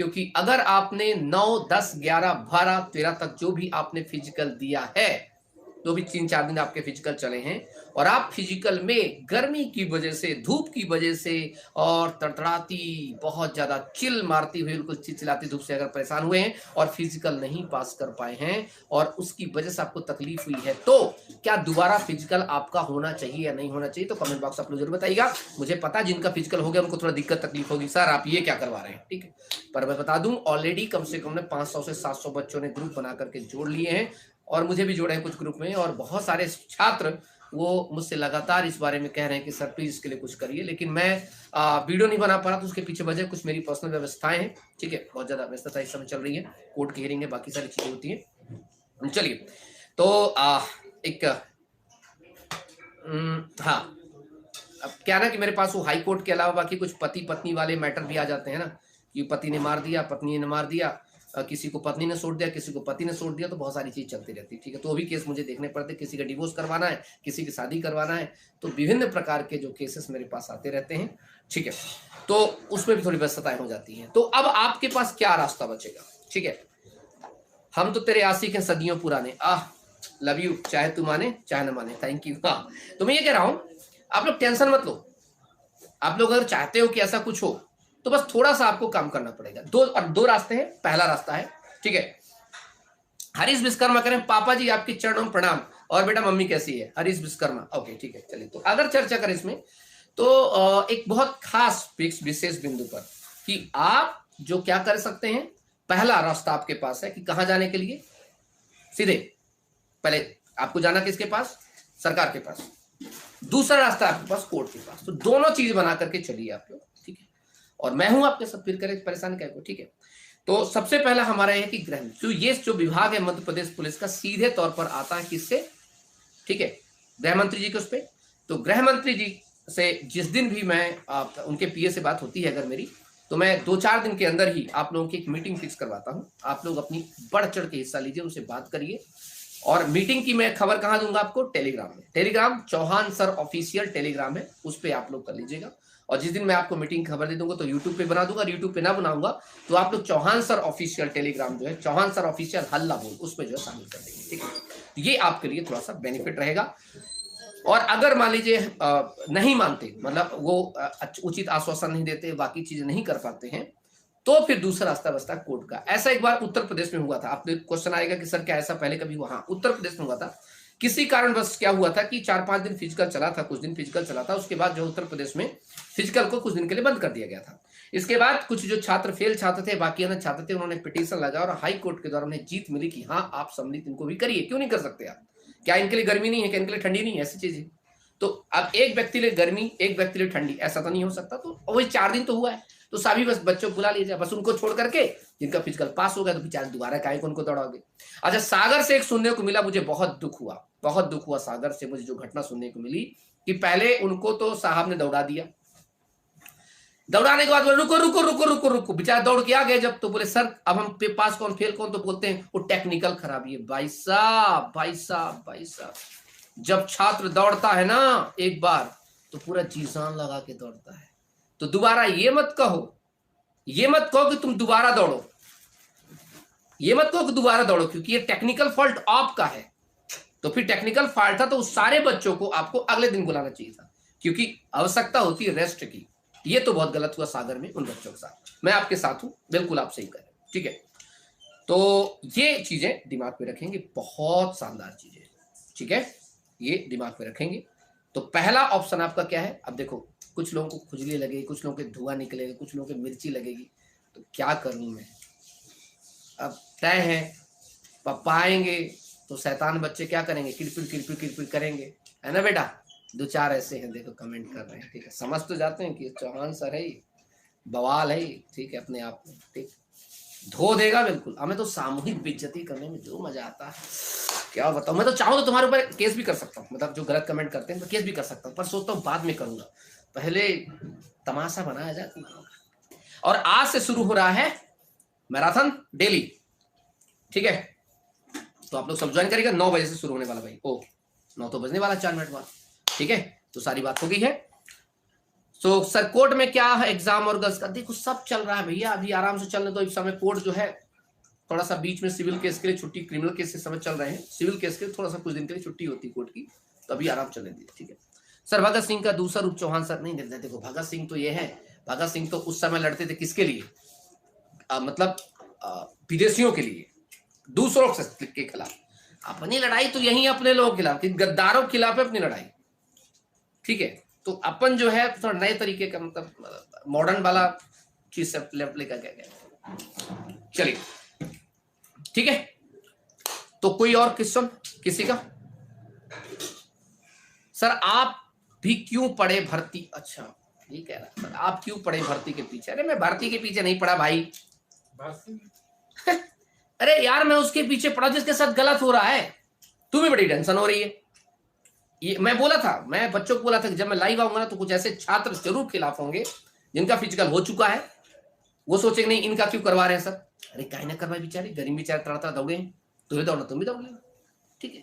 क्योंकि अगर आपने 9, 10, 11, 12, 13 तक जो भी आपने फिजिकल दिया है, तो भी 3-4 दिन आपके फिजिकल चले हैं, और आप फिजिकल में गर्मी की वजह से, धूप की वजह से और तड़तड़ाती बहुत ज्यादा चिल मारती हुई, बिल्कुल चिलचिलाती धूप से अगर परेशान हुए हैं और फिजिकल नहीं पास कर पाए हैं और उसकी वजह से आपको तकलीफ हुई है, तो क्या दोबारा फिजिकल आपका होना चाहिए या नहीं होना चाहिए? तो कमेंट बॉक्स आप लोग जरूर बताइएगा। मुझे पता जिनका फिजिकल हो गया उनको थोड़ा दिक्कत तकलीफ होगी, सर आप ये क्या करवा रहे हैं, ठीक है, पर मैं बता दूं ऑलरेडी कम से कम 500 से 700 बच्चों ने ग्रुप बना करके जोड़ लिए हैं, और मुझे भी जोड़े हैं कुछ ग्रुप में, और बहुत सारे छात्र वो मुझसे लगातार इस बारे में कह रहे हैं कि सर प्लीज इसके लिए कुछ करिए, लेकिन मैं वीडियो नहीं बना पा रहा, तो उसके पीछे वजह कुछ मेरी पर्सनल व्यवस्थाएं हैं, ठीक है, बहुत ज्यादा व्यस्तता इस समय चल रही है, कोर्ट की हियरिंग है, बाकी सारी चीजें होती है। चलिए, तो एक हाँ, अब क्या ना कि मेरे पास वो हाई कोर्ट के अलावा बाकी कुछ पति पत्नी वाले मैटर भी आ जाते हैं ना, कि पति ने मार दिया, पत्नी ने मार दिया, किसी को पत्नी ने छोड़ दिया, किसी को पति ने छोड़ दिया, तो बहुत सारी चीज चलती रहती है, ठीक है, तो वो भी केस मुझे देखने पड़ते, किसी का डिवोर्स करवाना है, किसी की शादी करवाना है, तो विभिन्न प्रकार के जो केसेस मेरे पास आते रहते हैं, ठीक है, तो उसमें भी थोड़ी व्यस्तताएं हो जाती हैं। तो अब आपके पास क्या रास्ता बचेगा, ठीक है, हम तो तेरे आशिक हैं सदियों पुराने, लव यू, चाहे तू माने चाहे न माने, थैंक यू। हाँ, तो मैं ये कह रहा हूं, आप लोग टेंशन मत लो, आप लोग अगर चाहते हो कि ऐसा कुछ हो, तो बस थोड़ा सा आपको काम करना पड़ेगा। दो रास्ते हैं। पहला रास्ता है, ठीक है, हरीश विश्वकर्मा करें, पापा जी आपके चरणों में प्रणाम, और बेटा मम्मी कैसी है, हरीश विश्वकर्मा, ओके ठीक है। चलिए, तो अगर चर्चा करें इसमें, तो एक बहुत खास विशेष बिंदु पर कि आप जो क्या कर सकते हैं, पहला रास्ता आपके पास है कि कहां जाने के लिए, सीधे पहले आपको जाना किसके पास, सरकार के पास, दूसरा रास्ता आपके पास कोर्ट के पास, तो दोनों चीज बना करके चलिए आप लोग, ठीक है, और मैं हूं आपके साथ, फिर करें परेशान क्या को, ठीक है। तो सबसे पहला हमारा है कि गृह, तो ये जो विभाग है मध्य प्रदेश पुलिस का, सीधे तौर पर आता है किससे, ठीक है, गृह मंत्री जी के उस पर। तो गृह मंत्री जी से जिस दिन भी मैं उनके पीए से बात होती है अगर मेरी, तो मैं 2-4 दिन के अंदर ही आप लोगों की एक मीटिंग फिक्स करवाता हूं। आप लोग अपनी बढ़ चढ़ के हिस्सा लीजिए, उनसे बात करिए, और मीटिंग की मैं खबर कहां दूंगा आपको, टेलीग्राम में, Telegram Chauhan sir official Telegram है, उस पर आप लोग कर लीजिएगा। और जिस दिन मैं आपको मीटिंग खबर दे दूंगा तो यूट्यूब पे बना दूंगा, यूट्यूब पे ना बनाऊंगा तो आप लोग चौहान सर ऑफिशियल टेलीग्राम जो है, चौहान सर ऑफिशियल हल्ला बोल, उस पर जो है शामिल कर देंगे, ठीक है, तो ये आपके लिए थोड़ा सा बेनिफिट रहेगा। और अगर मान लीजिए नहीं मानते, मतलब वो उचित आश्वासन नहीं देते, बाकी चीजें नहीं कर पाते हैं, तो फिर दूसरा रास्ता बचता है कोर्ट का। ऐसा एक बार उत्तर प्रदेश में हुआ था, आपने क्वेश्चन आएगा कि सर क्या ऐसा पहले कभी हुआ, हाँ, उत्तर प्रदेश में हुआ था। किसी कारण बस क्या हुआ था कि 4-5 दिन फिजिकल चला था, कुछ दिन फिजिकल चला था, उसके बाद जो उत्तर प्रदेश में फिजिकल को कुछ दिन के लिए बंद कर दिया गया था। इसके बाद कुछ जो छात्र फेल छात्र थे, बाकी अन्य छात्र थे, उन्होंने पिटीशन लगाया और हाई कोर्ट के द्वारा उन्हें जीत मिली कि हाँ आप सम्मिलित इनको भी करिए, क्यों नहीं कर सकते आप, क्या इनके लिए गर्मी नहीं है, क्या इनके लिए ठंडी नहीं है, ऐसी चीज है। तो अब एक व्यक्ति लिए गर्मी, एक व्यक्ति लिए ठंडी, ऐसा तो नहीं हो सकता, तो वही 4 दिन तो हुआ है, तो सभी बस बच्चों को बुला लीजिए, बस उनको छोड़ करके जिनका फिजिकल पास हो गया तो बेचारे दोबारा काहे को उनको दौड़ाओगे। अच्छा, सागर से एक सुनने को मिला, मुझे बहुत दुख हुआ, बहुत दुख हुआ, सागर से मुझे जो घटना सुनने को मिली कि पहले उनको तो साहब ने दौड़ा दिया, दौड़ाने के बाद बोले रुको रुको रुको रुको रुको, बेचारे दौड़ के आ गए, जब तो बोले सर अब हम पास कौन फेल कौन, तो बोलते हैं वो टेक्निकल खराबी है। भाई साहब भाई साहब भाई साहब, जब छात्र दौड़ता है ना एक बार, तो पूरा जी जान लगा के दौड़ता है, तो दोबारा ये मत कहो, ये मत कहो कि तुम दोबारा दौड़ो, ये मत कहो कि दोबारा दौड़ो, क्योंकि ये टेक्निकल फॉल्ट आपका है। तो फिर टेक्निकल फॉल्ट था तो उस सारे बच्चों को आपको अगले दिन बुलाना चाहिए था, क्योंकि आवश्यकता होती है रेस्ट की। ये तो बहुत गलत हुआ सागर में उन बच्चों के साथ, मैं आपके साथ हूं, बिल्कुल आप सही करें, ठीक है। तो ये चीजें दिमाग में रखेंगे, बहुत शानदार चीजें, ठीक है, ये दिमाग में रखेंगे। तो पहला ऑप्शन आपका क्या है, अब देखो कुछ लोगों को खुजली लगेगी, कुछ लोगों के धुआं निकलेगा, कुछ लोगों के मिर्ची लगेगी, तो क्या करूं मैं, अब तय है पापा आएंगे तो शैतान बच्चे क्या करेंगे, किरपिर किरपिर किरपिर करेंगे, है ना बेटा। 2-4 ऐसे हैं देखो कमेंट कर रहे हैं, ठीक है, समझ तो जाते हैं कि चौहान सर है, बवाल है, ठीक है, अपने आप में, ठीक, धो देगा बिल्कुल। हमें तो सामूहिक बेइज्जती करने में जो मजा आता है क्या बताऊं, मैं तो चाहूं तो तुम्हारे ऊपर केस भी कर सकता हूं, मतलब जो गलत कमेंट करते हैं तो केस भी कर सकता हूं, पर सोचता हूं बाद में करूंगा, पहले तमाशा बनाया जाए तुम्हारा। और आज से शुरू हो रहा है मैराथन डेली, ठीक है, तो आप लोग सब ज्वाइन करिएगा, 9 बजे से शुरू होने वाला भाई, ओ 9 तो बजने वाला 4 मिनट बाद, ठीक है, तो सारी बात हो गई है। तो सर कोर्ट में क्या है एग्जाम और गर्ल्स का? देखो सब चल रहा है भैया, अभी आराम से चलने दो। इस समय कोर्ट जो है थोड़ा सा बीच में सिविल केस के लिए छुट्टी, क्रिमिनल केस के समय चल रहे हैं, सिविल केस के लिए थोड़ा सा कुछ दिन के लिए छुट्टी होती है कोर्ट की, तो अभी आराम चलने दीजिए, ठीक है। सर भगत सिंह का दूसरा रूप चौहान सर नहीं देते। देखो भगत सिंह तो ये है, भगत सिंह तो उस समय लड़ते थे किसके लिए? मतलब विदेशियों के लिए, दूसरों के खिलाफ। अपनी लड़ाई तो यही अपने लोगों के खिलाफ, गद्दारों के खिलाफ है अपनी लड़ाई, ठीक है। तो अपन जो है थोड़ा नए तरीके का, मतलब मॉडर्न वाला चीज से लेकर गए। चलिए ठीक है, तो कोई और क्वेश्चन किसी का? सर आप भी क्यों पढ़े भर्ती? अच्छा ये कह रहा सर आप क्यों पढ़े भर्ती के पीछे? अरे मैं भर्ती के पीछे नहीं पड़ा भाई। अरे यार मैं उसके पीछे पड़ा जिसके साथ गलत हो रहा है। तुम्हें बड़ी टेंशन हो रही है। ये मैं बोला था, मैं बच्चों को बोला था कि जब मैं लाइव आऊंगा ना तो कुछ ऐसे छात्र जरूर खिलाफ होंगे जिनका फिजिकल हो चुका है, वो सोचेंगे नहीं इनका क्यों करवा रहे हैं सर। अरे काहे ना करवाए बेचारे, गरीब बेचारे तड़ता दौड़े, तुम्हें दौड़ना तुम भी दौड़ लेना, ठीक है।